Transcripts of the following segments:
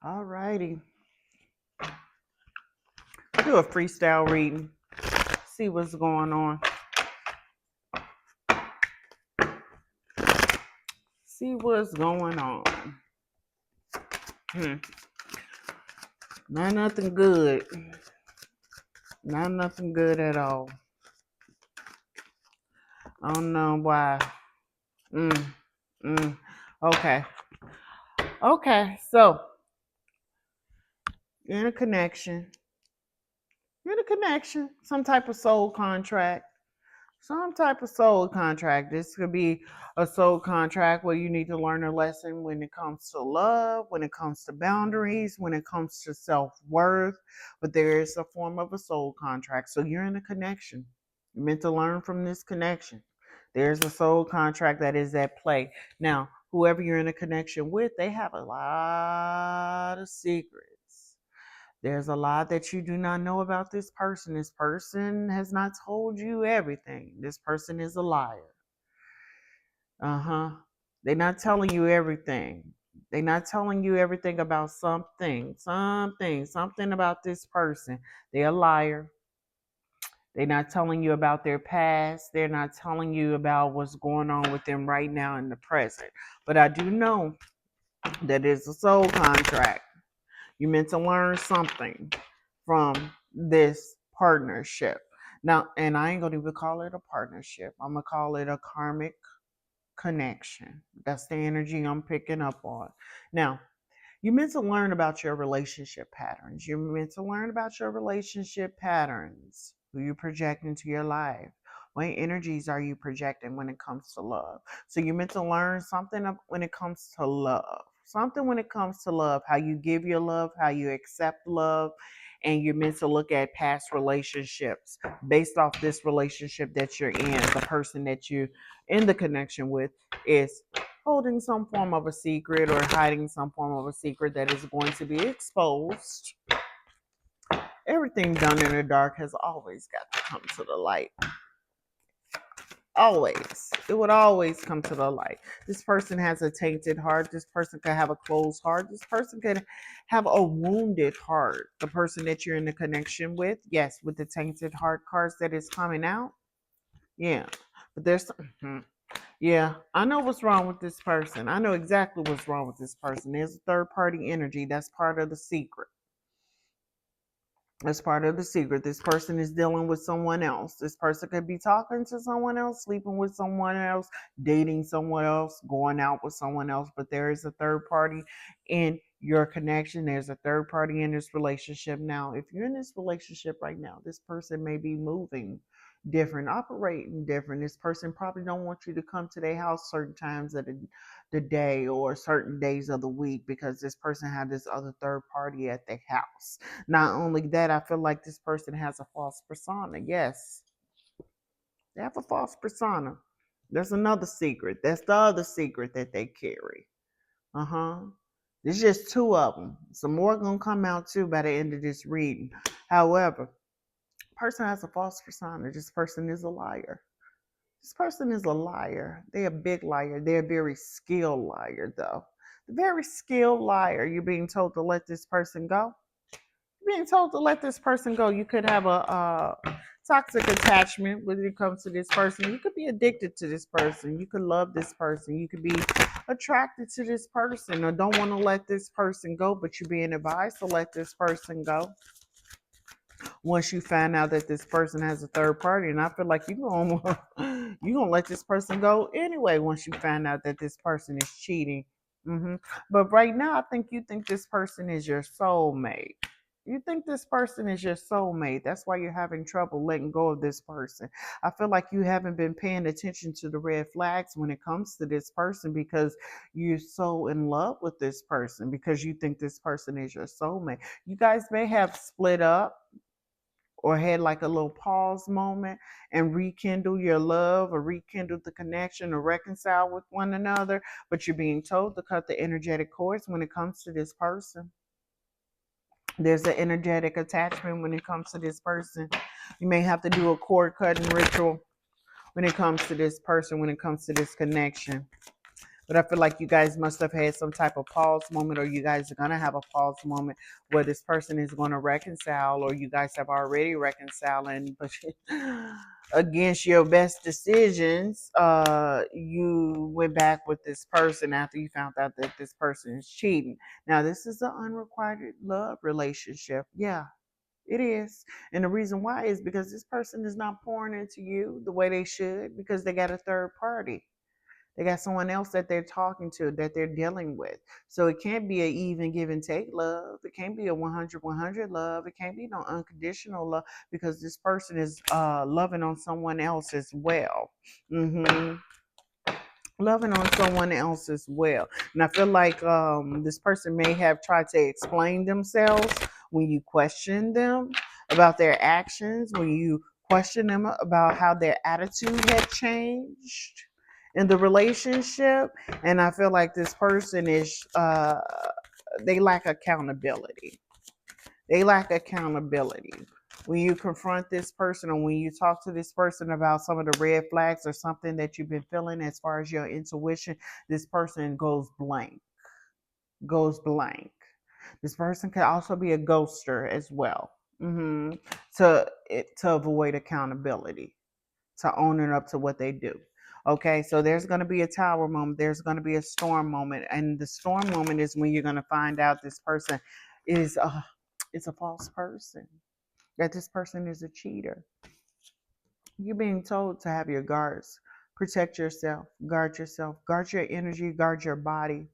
All righty. Do a freestyle reading. See what's going on. See what's going on. Not nothing good. Not nothing good at all. I don't know why. Okay. Okay. So you're in a connection. You're in a connection. Some type of soul contract. Some type of soul contract. This could be a soul contract where you need to learn a lesson when it comes to love, when it comes to boundaries, when it comes to self-worth. But there is a form of a soul contract. So you're in a connection. You're meant to learn from this connection. There's a soul contract that is at play. Now, whoever you're in a connection with, they have a lot of secrets. There's a lot that you do not know about this person. This person has not told you everything. This person is a liar. They're not telling you everything. They're not telling you everything about something about this person. They're a liar. They're not telling you about their past. They're not telling you about what's going on with them right now in the present. But I do know that it's a soul contract. You're meant to learn something from this partnership. Now, and I ain't going to even call it a partnership. I'm going to call it a karmic connection. That's the energy I'm picking up on. Now, you're meant to learn about your relationship patterns. You're meant to learn about your relationship patterns, who you project into your life. What energies are you projecting when it comes to love? So you're meant to learn something when it comes to love. Something when it comes to love, how you give your love, how you accept love, and you're meant to look at past relationships based off this relationship that you're in. The person that you in the connection with is holding some form of a secret or hiding some form of a secret that is going to be exposed. Everything done in the dark has always got to come to the light. Always. It would always come to the light. This person has a tainted heart. This person could have a closed heart. This person could have a wounded heart. The person that you're in the connection with, yes, with the tainted heart cards that is coming out. Yeah. But there's yeah, I know what's wrong with this person. I know exactly what's wrong with this person. There's a third party energy. That's part of the secret. That's part of the secret. This person is dealing with someone else. This person could be talking to someone else, sleeping with someone else, dating someone else, going out with someone else. But there is a third party in your connection. There's a third party in this relationship. Now, if you're in this relationship right now, this person may be moving different, operating different. This person probably don't want you to come to their house certain times of the day or certain days of the week because this person had this other third party at their house. Not only that, I feel like this person has a false persona. Yes, they have a false persona. There's another secret. That's the other secret that they carry. There's just two of them. Some more gonna come out too by the end of this reading. However, person has a false persona. This person is a liar. This person is a liar. They're a big liar. They're a very skilled liar, though. The very skilled liar. You're being told to let this person go. You're being told to let this person go. You could have a toxic attachment when it comes to this person. You could be addicted to this person. You could love this person. You could be attracted to this person or don't want to let this person go, but you're being advised to let this person go once you find out that this person has a third party. And I feel like you're gonna let this person go anyway once you find out that this person is cheating. But right now, I think you think this person is your soulmate. You think this person is your soulmate. That's why you're having trouble letting go of this person. I feel like you haven't been paying attention to the red flags when it comes to this person because you're so in love with this person because you think this person is your soulmate. You guys may have split up or had like a little pause moment and rekindle your love or rekindle the connection or reconcile with one another, but you're being told to cut the energetic cords when it comes to this person. There's an energetic attachment when it comes to this person. You may have to do a cord cutting ritual when it comes to this person, when it comes to this connection. But I feel like you guys must have had some type of pause moment, or you guys are going to have a pause moment where this person is going to reconcile, or you guys have already reconciled, and but against your best decisions, you went back with this person after you found out that this person is cheating. Now, this is an unrequited love relationship. Yeah, it is. And the reason why is because this person is not pouring into you the way they should, because they got a third party. They got someone else that they're talking to, that they're dealing with. So it can't be an even give and take love. It can't be a 100-100 love. It can't be no unconditional love, because this person is loving on someone else as well. Mm-hmm. Loving on someone else as well. And I feel like this person may have tried to explain themselves when you question them about their actions, when you question them about how their attitude had changed in the relationship. And I feel like this person is, they lack accountability. They lack accountability. When you confront this person, or when you talk to this person about some of the red flags or something that you've been feeling as far as your intuition, this person goes blank. Goes blank. This person can also be a ghoster as well. To avoid accountability, to owning up to what they do. Okay, so there's going to be a tower moment. There's going to be a storm moment, and the storm moment is when you're going to find out this person is a false person. That this person is a cheater. You're being told to have your guards. Protect yourself. Guard yourself. Guard your energy. Guard your body.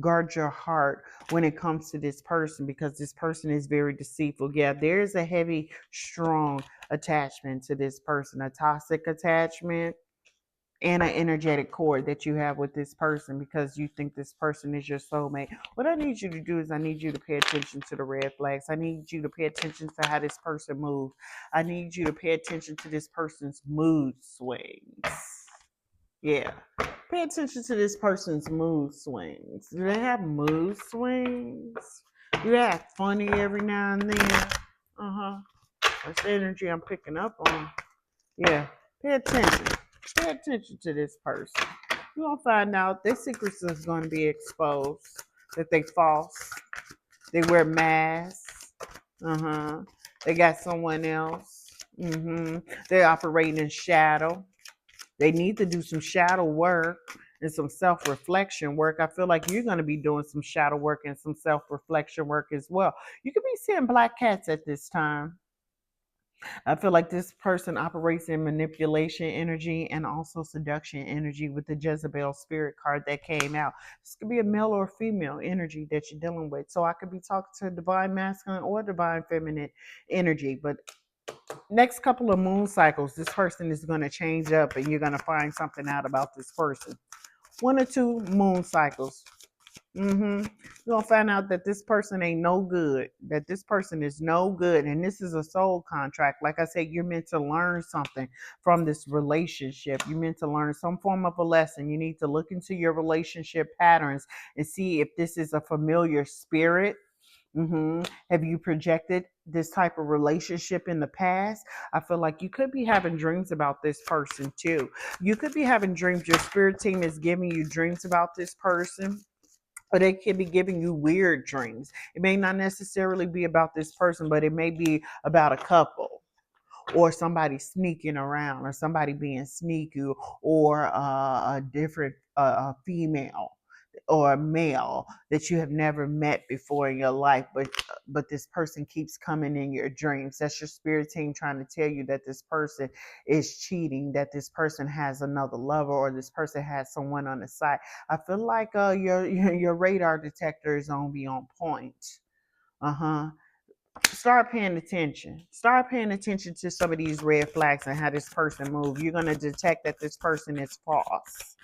Guard your heart when it comes to this person, because this person is very deceitful. Yeah, there's a heavy, strong attachment to this person, a toxic attachment, and an energetic cord that you have with this person, because you think this person is your soulmate. What I need you to do is I need you to pay attention to the red flags. I need you to pay attention to how this person moves. I need you to pay attention to this person's mood swings. Yeah. Pay attention to this person's mood swings. Do they have mood swings? Do they act funny every now and then? Uh-huh. That's the energy I'm picking up on. Yeah. Pay attention. Pay attention to this person. You're going to find out their secrets is going to be exposed. That they false. They wear masks. Uh-huh. They got someone else. They're operating in shadow. They need to do some shadow work and some self-reflection work. I feel like you're going to be doing some shadow work and some self-reflection work as well. You could be seeing black cats at this time. I feel like this person operates in manipulation energy and also seduction energy with the Jezebel spirit card that came out. This could be a male or female energy that you're dealing with. So I could be talking to divine masculine or divine feminine energy. But next couple of moon cycles, this person is going to change up and you're going to find something out about this person. 1 or 2 moon cycles. You're gonna find out that this person ain't no good, that this person is no good, and this is a soul contract. Like I said, you're meant to learn something from this relationship. You're meant to learn some form of a lesson. You need to look into your relationship patterns and see if this is a familiar spirit. Have you projected this type of relationship in the past? I feel like you could be having dreams about this person too. You could be having dreams. Your spirit team is giving you dreams about this person, or they could be giving you weird dreams. It may not necessarily be about this person, but it may be about a couple, or somebody sneaking around, or somebody being sneaky, or a different female or a male that you have never met before in your life, but this person keeps coming in your dreams. That's your spirit team trying to tell you that this person is cheating, that this person has another lover, or this person has someone on the side. I feel like your radar detector is gonna be on point. Start paying attention. Start paying attention to some of these red flags and how this person moves. You're gonna detect that this person is false.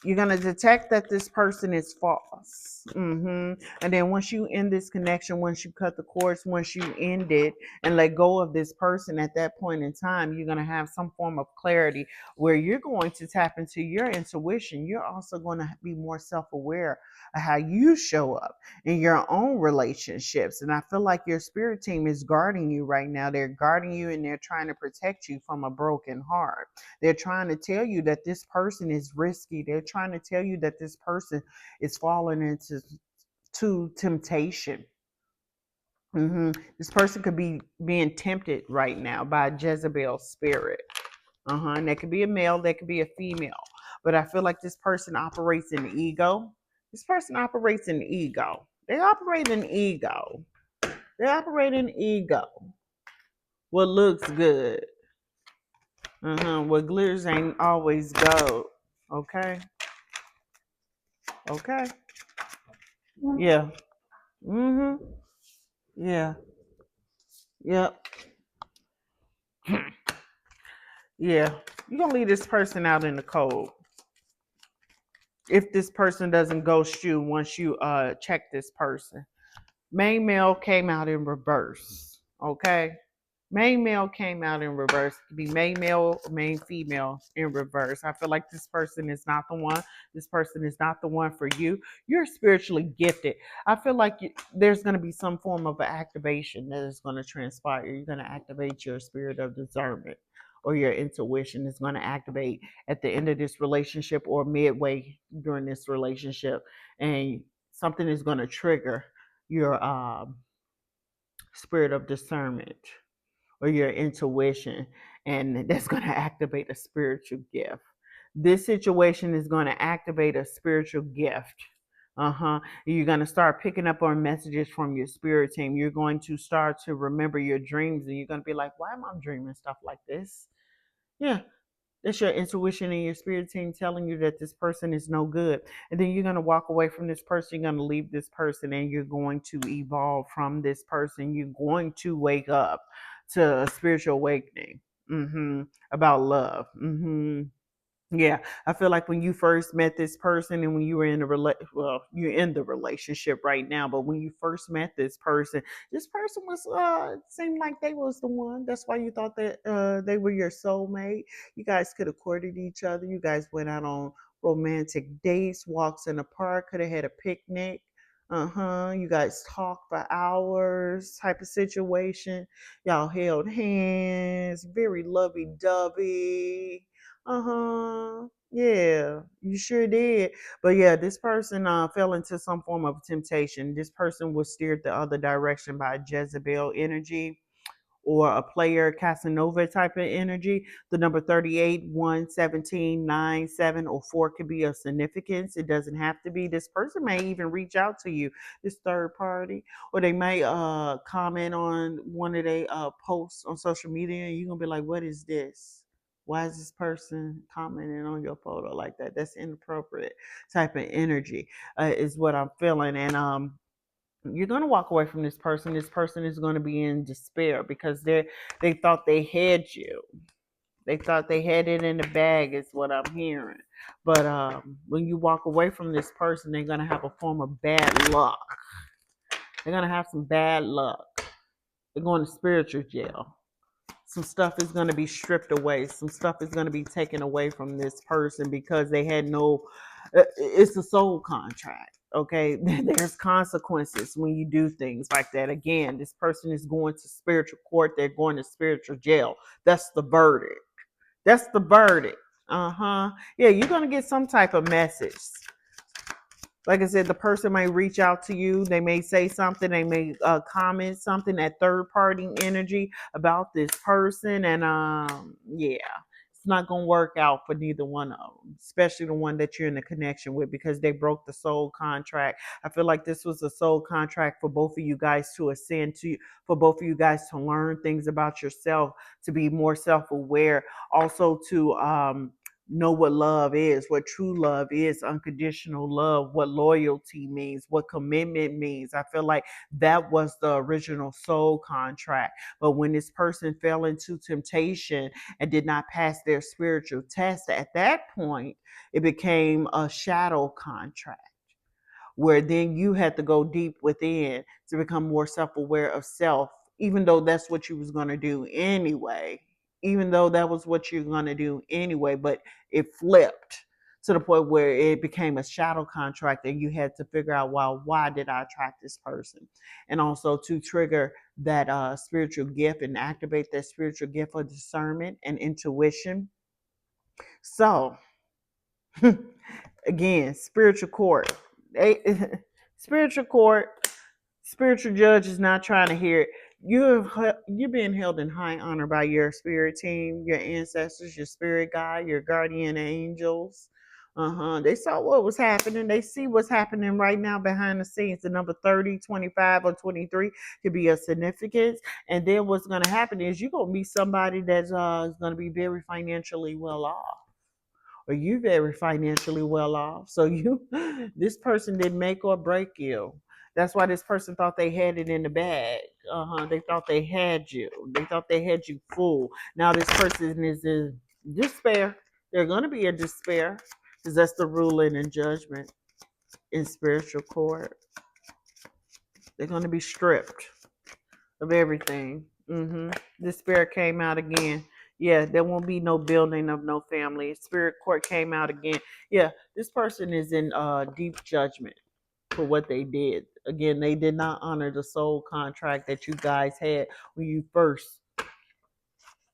You're going to detect that this person is false. And then once you end this connection, once you cut the cords, once you end it and let go of this person, at that point in time, you're going to have some form of clarity where you're going to tap into your intuition. You're also going to be more self-aware of how you show up in your own relationships. And I feel like your spirit team is guarding you right now. They're guarding you and they're trying to protect you from a broken heart. They're trying to tell you that this person is risky. They're trying to tell you that this person is falling into temptation. This person could be being tempted right now by Jezebel spirit. And that could be a male, that could be a female. But I feel like this person operates in ego. This person operates in ego. They operate in ego. They operate in ego. What looks good. What glitters ain't always gold. Okay. Okay. Yeah. Mm-hmm. Yeah. Yep. Yeah. You're gonna leave this person out in the cold. If this person doesn't ghost you once you check this person. Main male came out in reverse. Okay. Main male came out in reverse. It could be main male or main female in reverse. I feel like this person is not the one. This person is not the one for you. You're spiritually gifted. I feel like there's going to be some form of an activation that is going to transpire. You're going to activate your spirit of discernment, or your intuition is going to activate at the end of this relationship or midway during this relationship. And something is going to trigger your spirit of discernment or your intuition, and that's going to activate a spiritual gift. This situation is going to activate a spiritual gift. You're going to start picking up on messages from your spirit team. You're going to start to remember your dreams, and you're going to be like, why am I dreaming stuff like this? Yeah, that's your intuition and your spirit team telling you that this person is no good. And then you're going to walk away from this person. You're going to leave this person, and you're going to evolve from this person. You're going to wake up to a spiritual awakening about love. Yeah, I feel like when you first met this person and when you were in a you're in the relationship right now, but when you first met this person was seemed like they was the one. That's why you thought that they were your soulmate. You guys could have courted each other. You guys went out on romantic dates, walks in the park, could have had a picnic. You guys talked for hours, type of situation. Y'all held hands, very lovey-dovey. Yeah, you sure did. But yeah, this person fell into some form of temptation. This person was steered the other direction by Jezebel energy or a player Casanova type of energy. The number 38, 1, 17, 9, 7, or 4 could be of significance. It doesn't have to be. This person may even reach out to you, this third party, or they may comment on one of their posts on social media, and you're going to be like, what is this? Why is this person commenting on your photo like that? That's inappropriate type of energy, is what I'm feeling. And you're going to walk away from this person. This person is going to be in despair because they thought they had you. They thought they had it in the bag, is what I'm hearing. But when you walk away from this person, they're going to have a form of bad luck. They're going to have some bad luck. They're going to spiritual jail. Some stuff is going to be stripped away. Some stuff is going to be taken away from this person because they had no, it's a soul contract. Okay. There's consequences when you do things like that. Again, this person is going to spiritual court. They're going to spiritual jail. That's the verdict. That's the verdict. Yeah, you're going to get some type of message. Like I said, the person may reach out to you. They may say something. They may comment something, that third party energy about this person. And yeah, it's not going to work out for neither one of them, especially the one that you're in a connection with, because they broke the soul contract. I feel like this was a soul contract for both of you guys to ascend to, for both of you guys to learn things about yourself, to be more self aware, also to know what love is, what true love is, unconditional love, what loyalty means, what commitment means. I feel like that was the original soul contract. But when this person fell into temptation and did not pass their spiritual test, at that point, it became a shadow contract, where then you had to go deep within to become more self-aware of self, even though that's what you was going to do anyway, even though that was what you're going to do anyway, but it flipped to the point where it became a shadow contract, and you had to figure out, well, why did I attract this person? And also to trigger that spiritual gift and activate that spiritual gift of discernment and intuition. So Again, spiritual court. They, spiritual court, spiritual judge is not trying to hear it. You're being held in high honor by your spirit team, your ancestors, your spirit guide, your guardian angels. They saw what was happening. They see what's happening right now behind the scenes. The number 30, 25, or 23 could be of significance. And then what's going to happen is you're going to meet somebody that's is going to be very financially well off, or you very financially well off. So this person didn't make or break you. That's why this person thought they had it in the bag. They thought they had you. They thought they had you full. Now this person is in despair. They're going to be in despair because that's the ruling and judgment in spiritual court. They're going to be stripped of everything. The spirit came out again. Yeah, there won't be no building of no family. Spirit court came out again. Yeah, this person is in deep judgment for what they did. Again, they did not honor the soul contract that you guys had when you first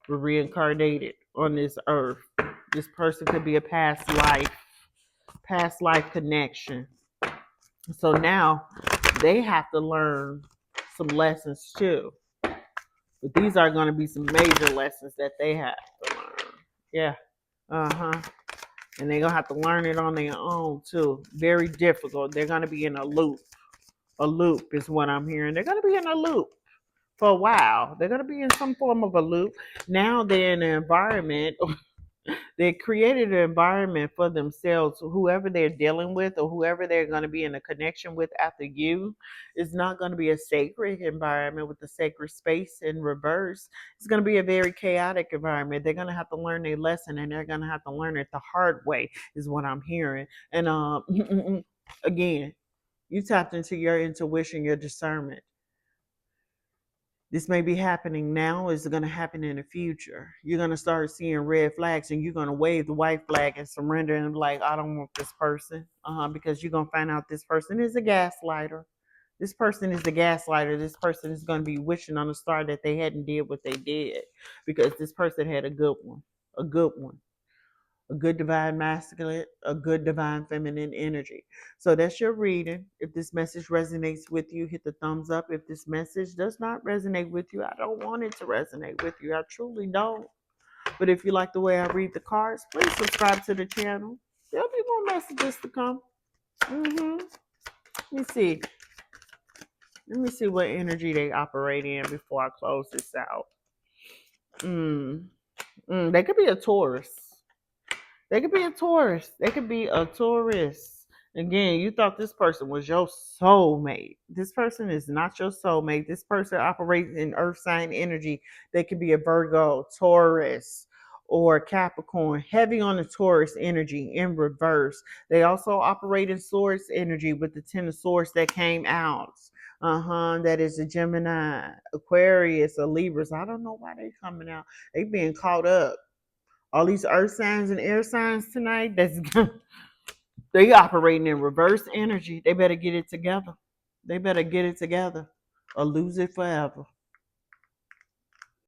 were reincarnated on this earth. This person could be a past life connection. So now they have to learn some lessons too. But these are going to be some major lessons that they have to learn. Yeah. And they're going to have to learn it on their own, too. Very difficult. They're going to be in a loop. A loop is what I'm hearing. They're going to be in a loop for a while. They're going to be in some form of a loop. Now they're in an environment. They created an environment for themselves. Whoever they're dealing with or whoever they're going to be in a connection with after you is not going to be a sacred environment with the sacred space in reverse. It's going to be a very chaotic environment. They're going to have to learn their lesson, and they're going to have to learn it the hard way, is what I'm hearing. And again, you tapped into your intuition, your discernment. This may be happening now, is going to happen in the future. You're going to start seeing red flags, and you're going to wave the white flag and surrender and be like, I don't want this person. Because you're going to find out this person is a gaslighter. This person is the gaslighter. This person is going to be wishing on a star that they hadn't did what they did, because this person had a good one. A good one. A good divine masculine, a good divine feminine energy. So that's your reading. If this message resonates with you, hit the thumbs up. If this message does not resonate with you, I don't want it to resonate with you. I truly don't. But if you like the way I read the cards, please subscribe to the channel. There'll be more messages to come. Let me see. Let me see what energy they operate in before I close this out. They could be a Taurus. They could be a Taurus. They could be a Taurus. Again, you thought this person was your soulmate. This person is not your soulmate. This person operates in earth sign energy. They could be a Virgo, Taurus, or Capricorn. Heavy on the Taurus energy in reverse. They also operate in Swords energy with the Ten of Swords that came out. That is a Gemini, Aquarius, a Libras. I don't know why they coming out. They being caught up. All these earth signs and air signs tonight, they operating in reverse energy. They better get it together. They better get it together or lose it forever.